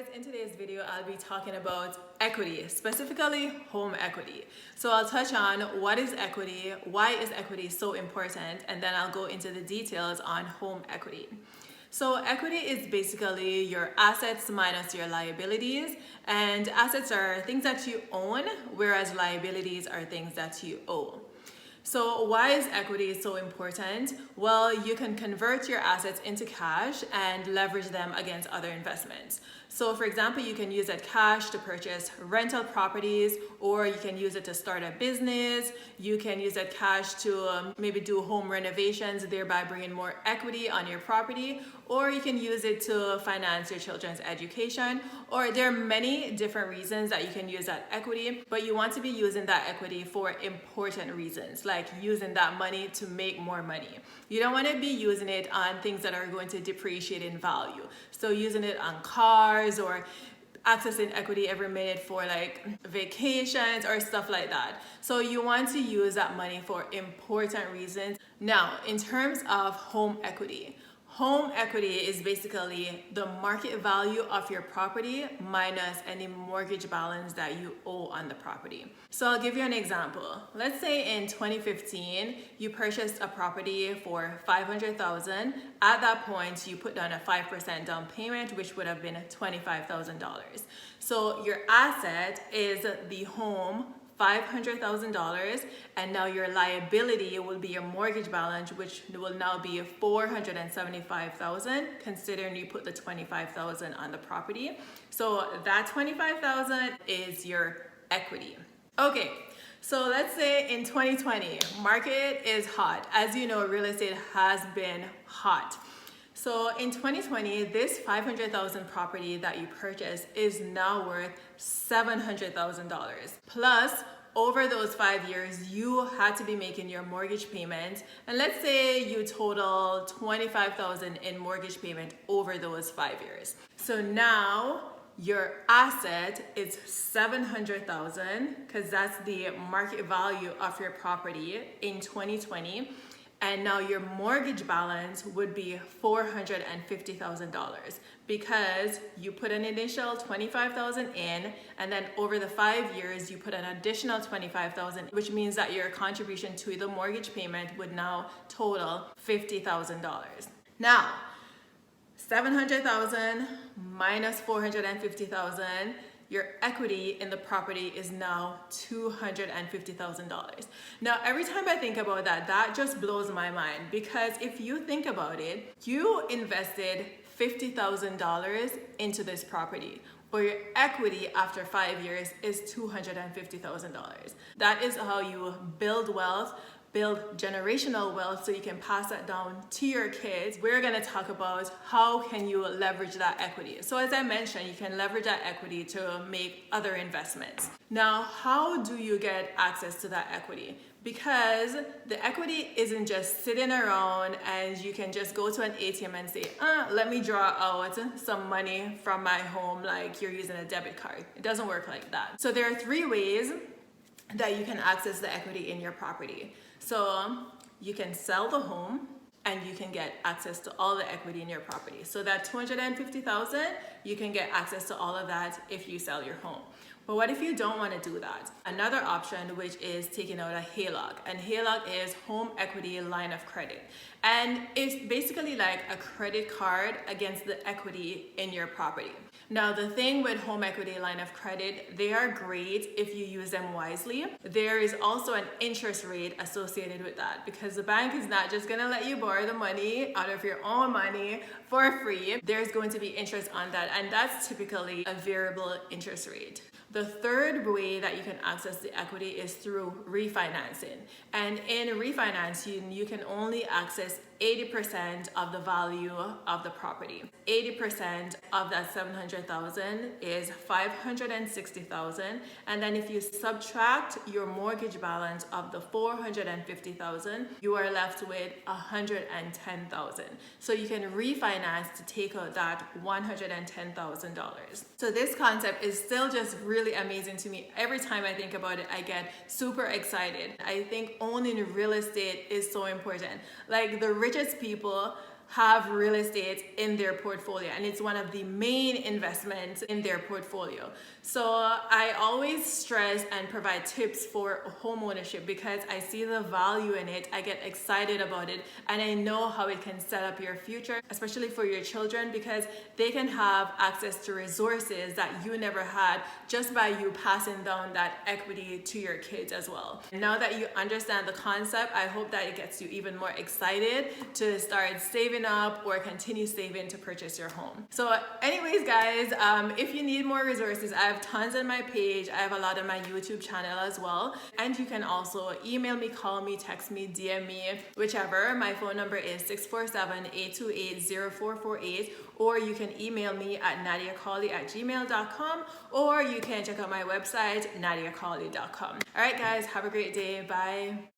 guys, in today's video I'll be talking about equity, specifically home equity. So I'll touch on what is equity, why is equity so important, and then I'll go into the details on home equity. So equity is basically your assets minus your liabilities, and assets are things that you own, whereas liabilities are things that you owe. So why is equity so important? Well, you can convert your assets into cash and leverage them against other investments. So for example, you can use that cash to purchase rental properties, or you can use it to start a business. You can use that cash to maybe do home renovations, thereby bringing more equity on your property, or you can use it to finance your children's education, or there are many different reasons that you can use that equity, but you want to be using that equity for important reasons, like using that money to make more money. You don't want to be using it on things that are going to depreciate in value. So using it on cars or accessing equity every minute for like vacations or stuff like that. So you want to use that money for important reasons. Now, in terms of home equity is basically the market value of your property minus any mortgage balance that you owe on the property. So I'll give you an example. Let's say in 2015, you purchased a property for $500,000. At that point, you put down a 5% down payment, which would have been $25,000. So your asset is the home, $500,000, and now your liability will be your mortgage balance, which will now be $475,000, considering you put the $25,000 on the property. So that $25,000 is your equity. Okay, so let's say in 2020, market is hot. As you know, real estate has been hot. So in 2020, this $500,000 property that you purchased is now worth $700,000. Plus, over those 5 years, you had to be making your mortgage payment. And let's say you total $25,000 in mortgage payment over those 5 years. So now your asset is $700,000 because that's the market value of your property in 2020. And now your mortgage balance would be $450,000 because you put an initial $25,000 in, and then over the 5 years you put an additional $25,000, which means that your contribution to the mortgage payment would now total $50,000. Now, $700,000 minus $450,000. Your equity in the property is now $250,000. Now, every time I think about that, that just blows my mind, because if you think about it, you invested $50,000 into this property, but your equity after 5 years is $250,000. That is how you build wealth, build generational wealth, so you can pass that down to your kids. We're gonna talk about how can you leverage that equity. So as I mentioned, you can leverage that equity to make other investments. Now, how do you get access to that equity? Because the equity isn't just sitting around and you can just go to an ATM and say, let me draw out some money from my home like you're using a debit card. It doesn't work like that. So there are 3 ways that you can access the equity in your property. So you can sell the home and you can get access to all the equity in your property. So that $250,000, you can get access to all of that if you sell your home. But what if you don't want to do that? Another option, which is taking out a HELOC. And HELOC is home equity line of credit. And it's basically like a credit card against the equity in your property. Now, the thing with home equity line of credit, they are great if you use them wisely. There is also an interest rate associated with that, because the bank is not just gonna let you borrow the money out of your own money for free. There's going to be interest on that, and that's typically a variable interest rate. The third way that you can access the equity is through refinancing. And in refinancing, you can only access 80% of the value of the property. 80% of that $700,000 is $560,000. And then if you subtract your mortgage balance of the $450,000, you are left with $110,000. So you can refinance to take out that $110,000. So this concept is still just really amazing to me. Every time I think about it, I get super excited. I think owning real estate is so important. Like the richest people have real estate in their portfolio, and it's one of the main investments in their portfolio. So I always stress and provide tips for home ownership because I see the value in it, I get excited about it, and I know how it can set up your future, especially for your children, because they can have access to resources that you never had just by you passing down that equity to your kids as well. Now that you understand the concept, I hope that it gets you even more excited to start saving up or continue saving to purchase your home. So anyways guys, if you need more resources, I have tons on my page. I have a lot on my YouTube channel as well, and you can also email me, call me, text me, DM me, whichever. My phone number is 647-828-0448, or you can email me at nadiacawley@gmail.com, or you can check out my website nadiacawley.com. All right guys, have a great day. Bye.